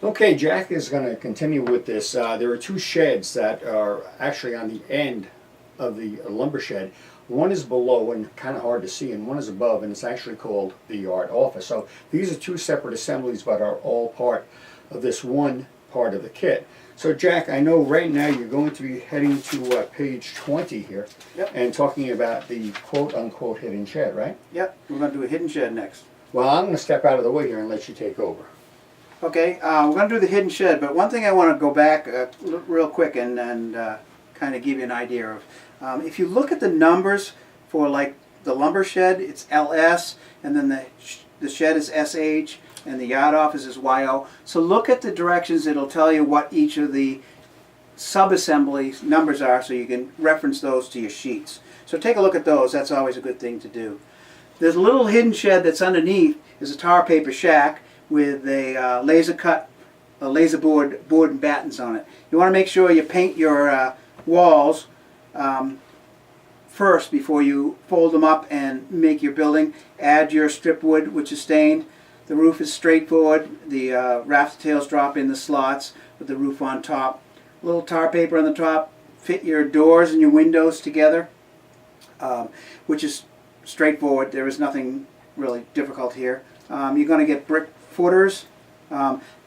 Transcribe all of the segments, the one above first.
Okay, Jack is going to continue with this. There are two sheds that are actually on the end of the lumber shed. One is below and kind of hard to see, and one is above, and it's actually called the yard office. So these are two separate assemblies, but are all part of this one part of the kit. So Jack, I know right now you're going to be heading to page 20 here. Yep. And talking about the quote-unquote hidden shed, right? Yep, we're going to do a hidden shed next. Well, I'm going to step out of the way here and let you take over. Okay, we're going to do the hidden shed, but one thing I want to go back real quick and kind of give you an idea of. If you look at the numbers for like the lumber shed, it's LS, and then the shed is SH, and the yard office is YO. So look at the directions, it'll tell you what each of the sub-assemblies numbers are, so you can reference those to your sheets. So take a look at those, that's always a good thing to do. There's a little hidden shed that's underneath, is a tar paper shack with a laser board and battens on it. You want to make sure you paint your walls first before you fold them up and make your building. Add your strip wood, which is stained. The roof is straightforward. The rafter tails drop in the slots with the roof on top. A little tar paper on the top. Fit your doors and your windows together, which is straightforward. There is nothing really difficult here. You're going to get brick footers.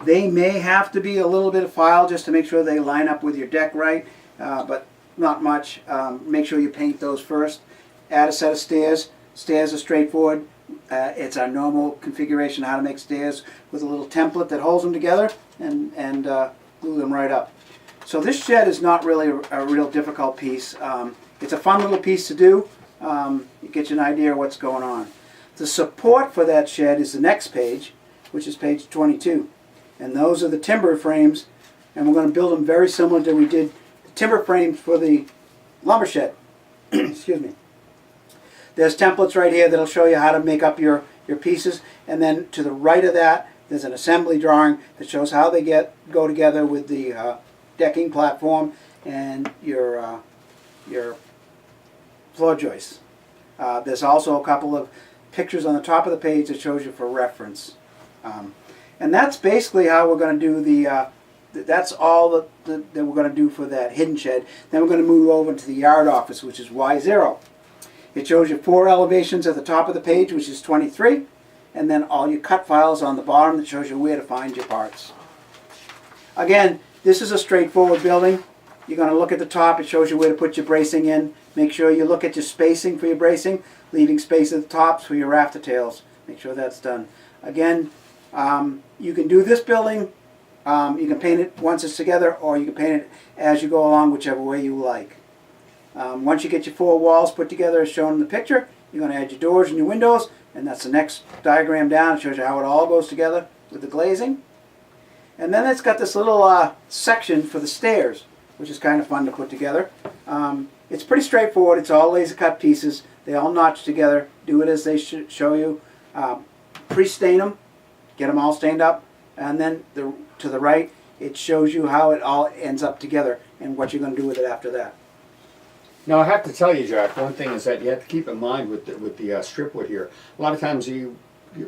They may have to be a little bit of file just to make sure they line up with your deck right, but not much. Make sure you paint those first. Add a set of stairs. Stairs are straightforward. It's our normal configuration how to make stairs with a little template that holds them together and glue them right up. So this shed is not really a real difficult piece. It's a fun little piece to do. It gets you an idea of what's going on. The support for that shed is the next page, which is page 22. And those are the timber frames, and we're going to build them very similar to we did the timber frames for the lumber shed. Excuse me. There's templates right here that'll show you how to make up your pieces, and then to the right of that there's an assembly drawing that shows how they go together with the decking platform and your floor joists. There's also a couple of pictures on the top of the page that shows you for reference. And that's basically how we're going to do that's all that we're going to do for that hidden shed. Then we're going to move over to the yard office, which is Y0. It shows you 4 elevations at the top of the page, which is 23, and then all your cut files on the bottom that shows you where to find your parts. Again, this is a straightforward building. You're going to look at the top, it shows you where to put your bracing in. Make sure you look at your spacing for your bracing, leaving space at the tops for your rafter tails. Make sure that's done. Again, you can do this building, you can paint it once it's together, or you can paint it as you go along, whichever way you like. Once you get your 4 walls put together as shown in the picture, you're going to add your doors and your windows, and that's the next diagram down. It shows you how it all goes together with the glazing. And then it's got this little section for the stairs, which is kind of fun to put together. It's pretty straightforward. It's all laser cut pieces. They all notch together. Do it as they show you. Pre-stain them. Get them all stained up. And then to the right, it shows you how it all ends up together and what you're going to do with it after that. Now I have to tell you, Jack, one thing is that you have to keep in mind with the strip wood here. A lot of times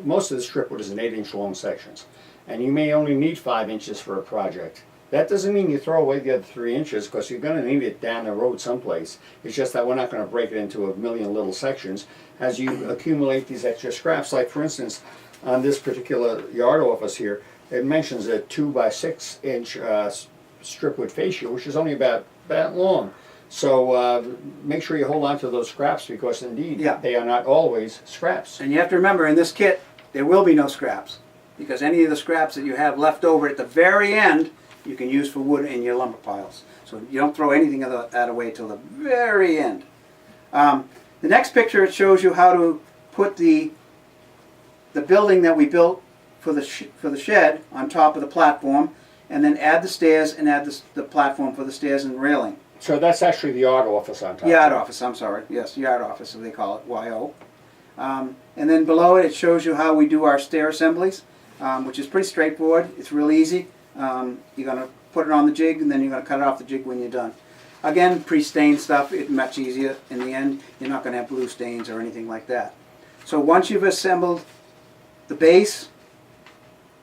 most of the strip wood is in 8-inch long sections, and you may only need 5 inches for a project. That doesn't mean you throw away the other 3 inches, because you're going to need it down the road someplace. It's just that we're not going to break it into a million little sections as you accumulate these extra scraps. Like for instance, on this particular yard office here, it mentions a 2 by 6 inch strip wood fascia, which is only about that long. So make sure you hold on to those scraps, because indeed they are not always scraps. And you have to remember, in this kit there will be no scraps, because any of the scraps that you have left over at the very end you can use for wood in your lumber piles. So you don't throw anything of that away till the very end. The next picture, it shows you how to put the building that we built for the shed on top of the platform, and then add the stairs and add the platform for the stairs and railing. So that's actually the yard office on top. Yard office, I'm sorry. Yes, yard office, as they call it, YO. And then below it, it shows you how we do our stair assemblies, which is pretty straightforward. It's real easy. You're going to put it on the jig, and then you're going to cut it off the jig when you're done. Again, pre-stained stuff, it's much easier in the end. You're not going to have blue stains or anything like that. So once you've assembled the base,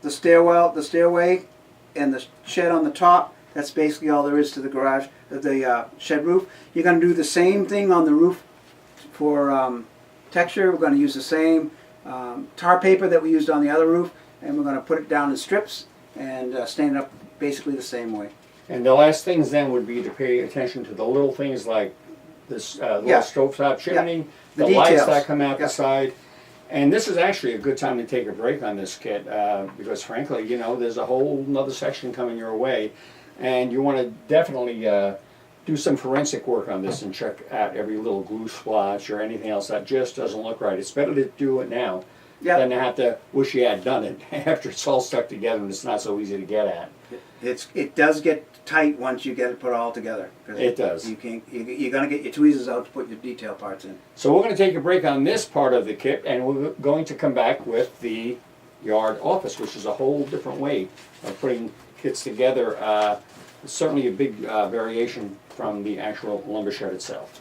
the stairway, and the shed on the top. That's basically all there is to the garage, the shed roof. You're going to do the same thing on the roof for texture. We're going to use the same tar paper that we used on the other roof, and we're going to put it down in strips and stand it up basically the same way. And the last things then would be to pay attention to the little things like this little Yeah. stovetop chimney, The the lights details. that come out Yeah. the side. And this is actually a good time to take a break on this kit because frankly, you know, there's a whole nother section coming your way, and you want to definitely do some forensic work on this and check out every little glue splotch or anything else that just doesn't look right. It's better to do it now Yeah. than to have to wish you had done it after it's all stuck together and it's not so easy to get at. It does get tight once you get it put all together. 'Cause It does. You're going to get your tweezers out to put your detail parts in. So we're going to take a break on this part of the kit, and we're going to come back with the yard office, which is a whole different way of putting kits together. Certainly a big variation from the actual lumber shed itself.